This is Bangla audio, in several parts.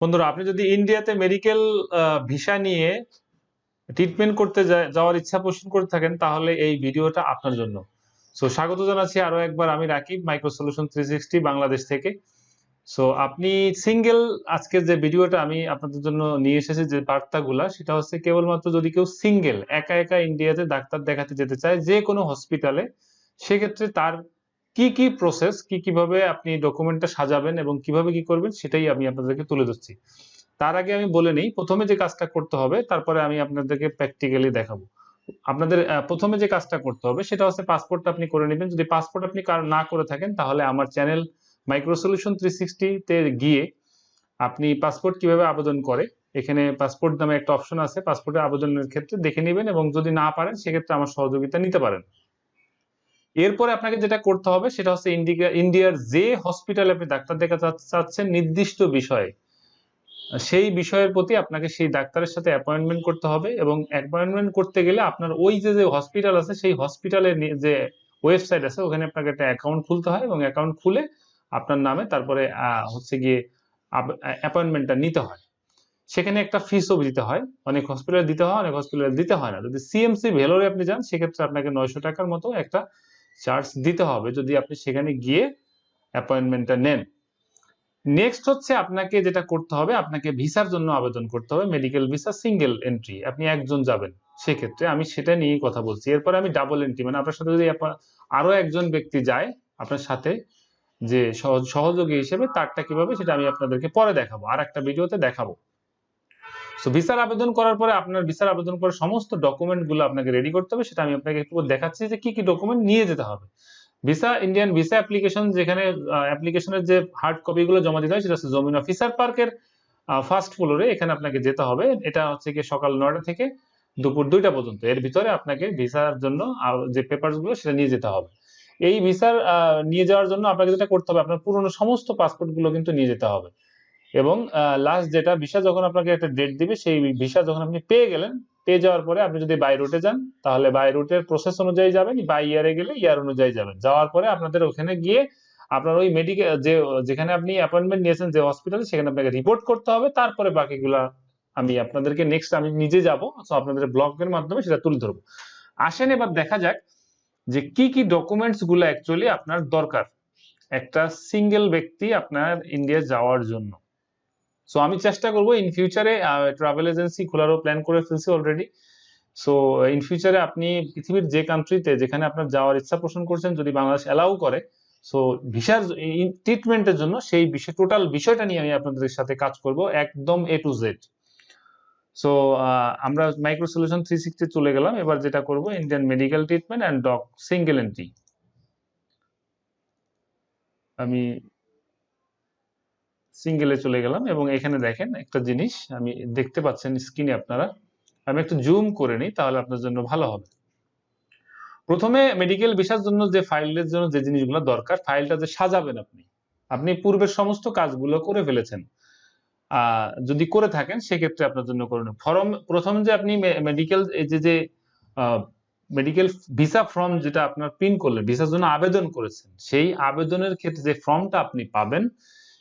বন্ধুরা, আপনি যদি ইন্ডিয়াতে মেডিকেল ভিসা নিয়ে ট্রিটমেন্ট করতে যাওয়ার ইচ্ছা পোষণ করে থাকেন, তাহলে এই ভিডিওটা আপনার জন্য। সো স্বাগত জানাচ্ছি আরো একবার, আমি রাকিব, মাইক্রো সলিউশন 360 বাংলাদেশ থেকে। সো আপনি সিঙ্গেল, আজকের যে ভিডিওটা আমি আপনাদের জন্য নিয়ে এসেছি, যে বার্তাগুলা, সেটা হচ্ছে কেবলমাত্র যদি কেউ সিঙ্গেল একা একা ইন্ডিয়াতে ডাক্তার দেখাতে যেতে চায় যে কোনো হসপিটালে, সেক্ষেত্রে তার কি কি প্রসেস, কিভাবে আপনি ডকুমেন্টটা সাজাবেন এবং কিভাবে কি করবেন, সেটাই আমি আপনাদেরকে তুলে ধরছি। তার আগে আমি বলে নিই প্রথমে যে কাজটা করতে হবে, তারপরে আমি আপনাদেরকে প্র্যাকটিক্যালি দেখাবো। আপনাদের প্রথমে যে কাজটা করতে হবে সেটা হচ্ছে পাসপোর্টটা আপনি করে নেবেন। যদি পাসপোর্ট আপনি না করে থাকেন, তাহলে আমার চ্যানেল মাইক্রো সলিউশন 360 তে গিয়ে আপনি পাসপোর্ট কিভাবে আবেদন করে, এখানে পাসপোর্ট নামে একটা অপশন আছে, পাসপোর্টের আবেদনের ক্ষেত্রে দেখে নেবেন, এবং যদি না পারেন সেক্ষেত্রে আমার সহযোগিতা নিতে পারেন। এরপরে আপনাকে যেটা করতে হবে সেটা হচ্ছে ইন্ডিয়ার যে হসপিটালে আপনি ডাক্তার দেখাতে চাচ্ছেন নির্দিষ্ট বিষয়ে, সেই বিষয়ের প্রতি আপনাকে সেই ডাক্তারের সাথে অ্যাপয়েন্টমেন্ট করতে হবে। এবং অ্যাপয়েন্টমেন্ট করতে গেলে আপনার ওই যে হসপিটাল আছে, সেই হসপিটালের যে ওয়েবসাইট আছে, ওখানে আপনাকে একটা অ্যাকাউন্ট খুলতে হয়, এবং অ্যাকাউন্ট খুলে আপনার নামে তারপরে হচ্ছে গিয়ে অ্যাপয়েন্টমেন্টটা নিতে হয়। সেখানে একটা ফিসও দিতে হয়, অনেক হসপিটালে দিতে হয়, অনেক হসপিটালে দিতে হয় না। যদি সিএমসি ভেলোরে আপনি যান, সেক্ষেত্রে আপনাকে 900 টাকার মতো একটা চার্জ দিতে হবে যদি আপনি সেখানে গিয়ে অ্যাপয়েন্টমেন্টটা নেন। নেক্সট হচ্ছে আপনাকে যেটা করতে হবে, আপনাকে ভিসার জন্য আবেদন করতে হবে, মেডিকেল ভিসা সিঙ্গেল এন্ট্রি, আপনি একজন যাবেন, সেক্ষেত্রে আমি সেটা নিয়েই কথা বলছি। এরপরে আমি ডাবল এন্ট্রি, মানে আপনার সাথে যদি আরো একজন ব্যক্তি যায় আপনার সাথে, যে সহযোগী হিসেবে, তারটা কিভাবে সেটা আমি আপনাদেরকে পরে দেখাবো, আর একটা ভিডিওতে দেখাবো। সো ভিসার আবেদন করার পরে আপনার ভিসার আবেদন করার সমস্ত ডকুমেন্ট গুলো আপনাকে রেডি করতে হবে, সেটা আমি আপনাকে একটু দেখাচ্ছি যে কি কি ডকুমেন্ট নিয়ে যেতে হবে। ভিসা, ইন্ডিয়ান ভিসা অ্যাপ্লিকেশন, যেখানে অ্যাপ্লিকেশনের যে হার্ড কপি গুলো জমা দিতে হয়, সেটা হচ্ছে জমিন অফিসার পার্কের ফার্স্ট ফ্লোরে, এখানে আপনাকে যেতে হবে। এটা হচ্ছে কি সকাল 9টা থেকে দুপুর 2টা পর্যন্ত, এর ভিতরে আপনাকে ভিসার জন্য যে পেপারস গুলো সেটা নিয়ে যেতে হবে। এই ভিসার নিয়ে যাওয়ার জন্য আপনাকে যেটা করতে হবে, আপনার পুরনো সমস্ত পাসপোর্ট গুলো কিন্তু নিয়ে যেতে হবে। এবং লাস্ট যেটা ভিসা, যখন আপনাকে একটা ডেট দিবে, সেই ভিসা যখন আপনি পেয়ে গেলেন, পেয়ে যাওয়ার পরে আপনি যদি বাই রুটে যান, তাহলে বাই রুটের প্রসেস অনুযায়ী যাবেন, বাই ইয়ারে গেলে ইয়ার অনুযায়ী যাবেন। যাওয়ার পরে আপনাদের ওখানে গিয়ে আপনার ওই মেডিকেল যেখানে আপনি অ্যাপয়েন্টমেন্ট নিয়েছেন যে হসপিটালে, সেখানে আপনাকে রিপোর্ট করতে হবে। তারপরে বাকিগুলা আমি আপনাদেরকে নেক্সট আমি নিজে যাব, তো আপনাদের ব্লগের মাধ্যমে সেটা তুলে ধরবো। আসেন এবার দেখা যাক যে কি কি ডকুমেন্টস গুলো অ্যাকচুয়ালি আপনার দরকার একটা সিঙ্গেল ব্যক্তি আপনার ইন্ডিয়া যাওয়ার জন্য। সো আমি চেষ্টা করব ইন ফিউচারে ট্রাভেল এজেন্সি খোলারও প্ল্যান করে ফেলছি অলরেডি। সো ইন ফিউচারে আপনি পৃথিবীর যে কান্ট্রিতে যেখানে আপনার যাওয়ার ইচ্ছা পোষণ করছেন, যদি বাংলাদেশ অ্যালাউ করে, সো ভিসার ট্রিটমেন্টের জন্য সেই বিষয়, টোটাল বিষয়টা নিয়ে আমি আপনাদের সাথে কাজ করব একদম এ টু জেড। সো আমরা মাইক্রো সলিউশন 360 চলে গেলাম। এবার যেটা করব, Indian medical treatment and single entry, আমি সিঙ্গেলে চলে গেলাম। এবং এখানে দেখেন একটা জিনিস আমি দেখতে পাচ্ছেন স্ক্রিনে আপনারা, আমি একটু জুম করে নিই, তাহলে আপনার জন্য ভালো হবে। প্রথমে মেডিকেল ভিসার জন্য যে ফাইলের জন্য যে জিনিসগুলো দরকার, ফাইলটা যে সাজাবেন, আপনি আপনি পূর্বের সমস্ত কাজগুলো করে ফেলেছেন, যদি করে থাকেন সেক্ষেত্রে আপনার জন্য করুন ফর্ম। প্রথম যে আপনি মেডিকেল যে মেডিকেল ভিসা ফর্ম যেটা আপনার প্রিন্ট করলেন, ভিসার জন্য আবেদন করেছেন, সেই আবেদনের ক্ষেত্রে যে ফর্মটা আপনি পাবেন,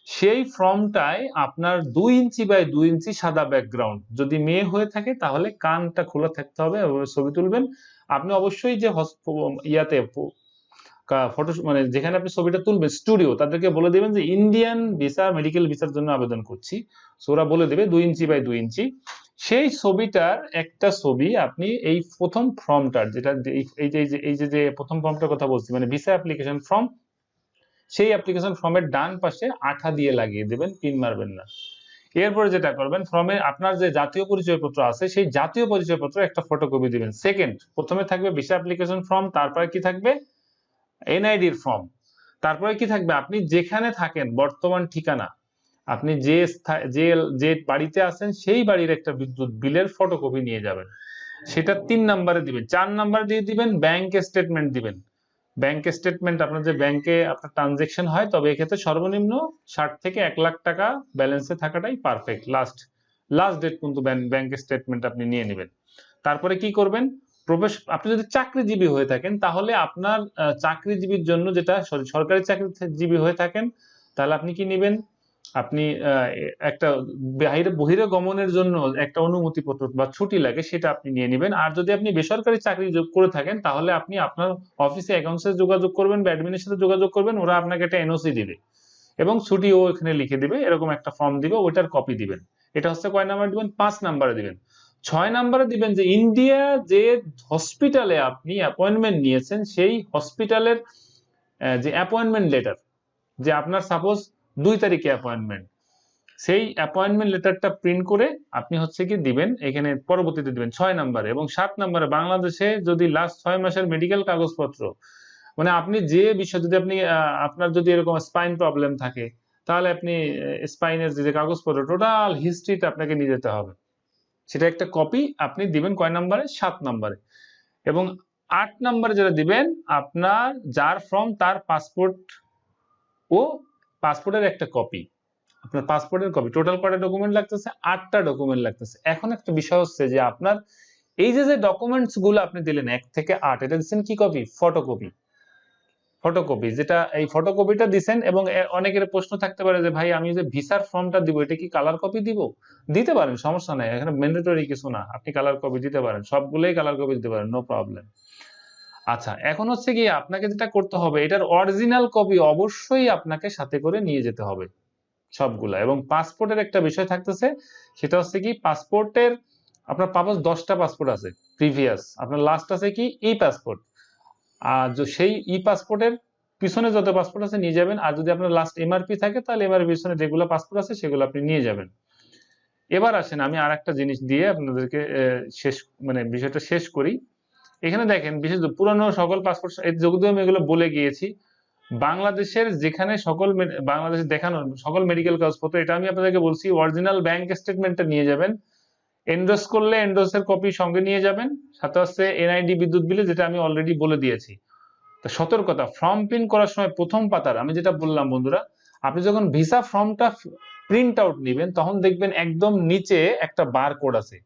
সেই ফর্মটায় আপনার 2 ইঞ্চি বাই 2 ইঞ্চি সাদা ব্যাকগ্রাউন্ড, যদি মেয়ে হয়ে থাকে তাহলে কানটা খোলা থাকতে হবে, ছবি তুলবেন। আপনি অবশ্যই যে ইয়াতে ফটো, মানে যেখানে আপনি ছবিটা তুলবেন, স্টুডিও, তাদেরকে বলে দিবেন যে ইন্ডিয়ান ভিসা, মেডিকেল ভিসার জন্য আবেদন করছি। সো ওরা বলে দেবে 2 ইঞ্চি বাই 2 ইঞ্চি। সেই ছবিটার একটা ছবি আপনি এই প্রথম ফর্মটার, যেটা এই যে প্রথম ফর্মটার কথা বলছি, মানে ভিসা অ্যাপ্লিকেশন ফর্ম, সেই অ্যাপ্লিকেশন ফর্মের ডান পাশে আঠা দিয়ে লাগিয়ে দেবেন, পিন মারবেন না। এরপরে যেটা করবেন, ফর্মে আপনার যে জাতীয় পরিচয়পত্র আছে, সেই জাতীয় পরিচয়পত্র একটা ফটোকপি দিবেন। সেকেন্ড, প্রথমে থাকবে ভিসা অ্যাপ্লিকেশন ফর্ম, তারপরে কি থাকবে, এনআইডির ফর্ম, তারপরে কি থাকবে, আপনি যেখানে থাকেন বর্তমান ঠিকানা, আপনি যে বাড়িতে আছেন সেই বাড়ির একটা বিদ্যুৎ বিলের ফটোকপি নিয়ে যাবেন, সেটা 3 নম্বরে দিবেন। 4 নম্বরে দিয়ে দিবেন ব্যাংক স্টেটমেন্ট দিবেন। ব্যাংক স্টেটমেন্ট, আপনার যে ব্যাংকে আপনার ট্রানজেকশন হয়, তবে এক্ষেত্রে সর্বনিম্ন 60 থেকে 1 লাখ টাকা ব্যালেন্সে থাকাটাই পারফেক্ট। লাস্ট ডেট কিন্তু ব্যাংক স্টেটমেন্ট আপনি নিয়ে নেবেন। তারপরে কি করবেন, আপনি যদি চাকরিজীবী হয়ে থাকেন, তাহলে আপনার চাকরিজীবীর জন্য, যেটা সরকারি চাকরিজীবী হয়ে থাকেন, তাহলে আপনি কি নেবেন, আপনি একটা বহিরে গমনের জন্য একটা অনুমতিপত্র বা ছুটি লাগে, সেটা আপনি নিয়ে নেবেন। আর যদি আপনি বেসরকারি চাকরি করে থাকেন, তাহলে আপনি আপনার অফিসে অ্যাকাউন্টসে যোগাযোগ করবেন বা অ্যাডমিনের সাথে যোগাযোগ করবেন, ওরা আপনাকে একটা এনওসি দিবে এবং ছুটিও এখানে লিখে দিবে, এরকম একটা ফর্ম দিবে, ওইটার কপি দিবেন। এটা হচ্ছে কয় নাম্বার দিবেন? 5 নাম্বারে দিবেন। 6 নাম্বারে দিবেন যে ইন্ডিয়া যে হসপিটালে আপনি অ্যাপয়েন্টমেন্ট নিয়েছেন, সেই হসপিটালের যে অ্যাপয়েন্টমেন্ট লেটার, যে আপনার সাপোজ 2 তারিখে অ্যাপয়েন্টমেন্ট, সেই অ্যাপয়েন্টমেন্ট লেটারটা প্রিন্ট করে আপনি হচ্ছে কি দিবেন এখানে, পরবর্তীতে দিবেন 6 নাম্বারে। এবং 7 নাম্বারে বাংলাদেশে যদি লাস্ট 6 মাসের মেডিকেল কাগজপত্র, মানে আপনি যে বিষয়, যদি আপনি আপনার যদি এরকম স্পাইন প্রবলেম থাকে, তাহলে আপনি স্পাইনের যে কাগজপত্র টোটাল হিস্ট্রিটা আপনাকে নিয়ে যেতে হবে, সেটা একটা কপি আপনি দিবেন কয় নাম্বারে? 7 নাম্বারে। এবং 8 নাম্বারে যেটা দিবেন, আপনার যার ফর্ম তার পাসপোর্ট ও পাসপোর্টের একটা কপি, আপনার পাসপোর্টের কপি। টোটাল কয়টা ডকুমেন্ট লাগতেছে? 8টা ডকুমেন্ট লাগতেছে। এখন একটা বিষয় হচ্ছে যে আপনার এই যে ডকুমেন্টস গুলো আপনি দিলেন 1 থেকে 8, এটা দিচ্ছেন কি কপি? ফটোকপি। ফটোকপি, যেটা এই ফটোকপিটা দিছেন। এবং অনেকের প্রশ্ন থাকতে পারে যে ভাই আমি যে ভিসার ফর্মটা দিব, এটা কি কালার কপি দিব? দিতে পারেন, সমস্যা নাই, এখানে ম্যান্ডেটরি কিছু না, আপনি কালার কপি দিতে পারেন, সবগুলোই কালার কপি দিতে পারেন, নো প্রবলেম। আচ্ছা, এখন হচ্ছে কি আপনাকে যেটা করতে হবে, এটার অরিজিনাল কপি অবশ্যই আপনাকে সাথে করে নিয়ে যেতে হবে সবগুলা। এবং পাসপোর্টের একটা বিষয় থাকতেছে, সেটা হচ্ছে কি পাসপোর্টের আপনার পাপোজ 10টা পাসপোর্ট আছে প্রিভিয়াস, আপনার লাস্ট আছে কি ই পাসপোর্ট। আর সেই ই পাসপোর্টের পিছনে যত পাসপোর্ট আছে নিয়ে যাবেন। আর যদি আপনার লাস্ট এমআরপি থাকে, তাহলে এমআরপি পিছনে যেগুলো পাসপোর্ট আছে সেগুলো আপনি নিয়ে যাবেন। এবার আসেন আমি আর একটা জিনিস দিয়ে আপনাদেরকে শেষ, মানে বিষয়টা শেষ করি। এখানে দেখেন, বিশেষ পুরানো সকল পাসপোর্ট, যদিও আমি এগুলো বলে গিয়েছি, বাংলাদেশের যেখানে বাংলাদেশে দেখানো সকল মেডিকেল কাগজপত্র, এটা আমি আপনাদেরকে বলছি, অরিজিনাল ব্যাংক স্টেটমেন্টটা নিয়ে যাবেন। এন্ডোর্স করলে এন্ডোর্সের কপি সঙ্গে নিয়ে যাবেন, সাথে হচ্ছে এনআইডি, বিদ্যুৎ বিলে, যেটা আমি অলরেডি বলে দিয়েছি। তো সতর্কতা, ফর্ম প্রিন্ট করার সময় প্রথম পাতার আমি যেটা বললাম বন্ধুরা, আপনি যখন ভিসা ফর্মটা প্রিন্ট আউট নেবেন, তখন দেখবেন একদম নিচে একটা বারকোড আছে।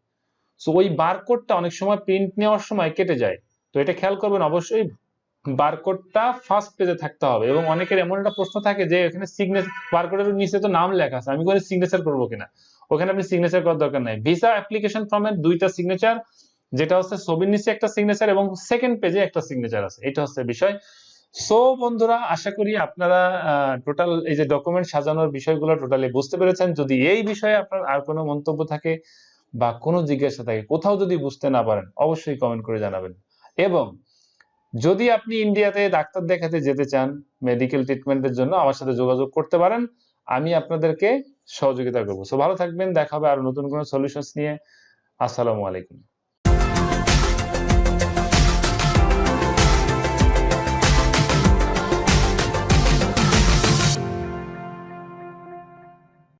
সো ওই বারকোডটা অনেক সময় প্রিন্ট নেওয়ার সময় কেটে যায়, তো এটা খেয়াল করবেন অবশ্যই, বারকোডটা ফার্স্ট পেজে থাকতে হবে। এবং অনেকের এমন একটা প্রশ্ন থাকে যে এখানে সিগনেচার, বারকোডের নিচে তো নাম লেখা আছে, আমি ওখানে সিগনেচার করবো কিনা? ওখানে আপনি সিগনেচার করার দরকার নাই। ভিসা অ্যাপ্লিকেশন ফর্মের 2টা সিগনেচার, যেটা হচ্ছে ছবির নিচে একটা সিগনেচার এবং সেকেন্ড পেজে একটা সিগনেচার আছে, এটা হচ্ছে বিষয়। সো বন্ধুরা, আশা করি আপনারা টোটাল এই যে ডকুমেন্ট সাজানোর বিষয়গুলো টোটালি বুঝতে পেরেছেন। যদি এই বিষয়ে আপনার আর কোনো মন্তব্য থাকে বা কোনো জিজ্ঞাসা থাকে, কোথাও যদি বুঝতে না পারেন, অবশ্যই কমেন্ট করে জানাবেন। এবং যদি আপনি ইন্ডিয়াতে ডাক্তার দেখাতে যেতে চান মেডিকেল ট্রিটমেন্টের জন্য, আমার সাথে যোগাযোগ করতে পারেন, আমি আপনাদেরকে সহযোগিতা করবো। সো ভালো থাকবেন, দেখা হবে আরো নতুন কোনো সলিউশনস নিয়ে। আসসালামু আলাইকুম।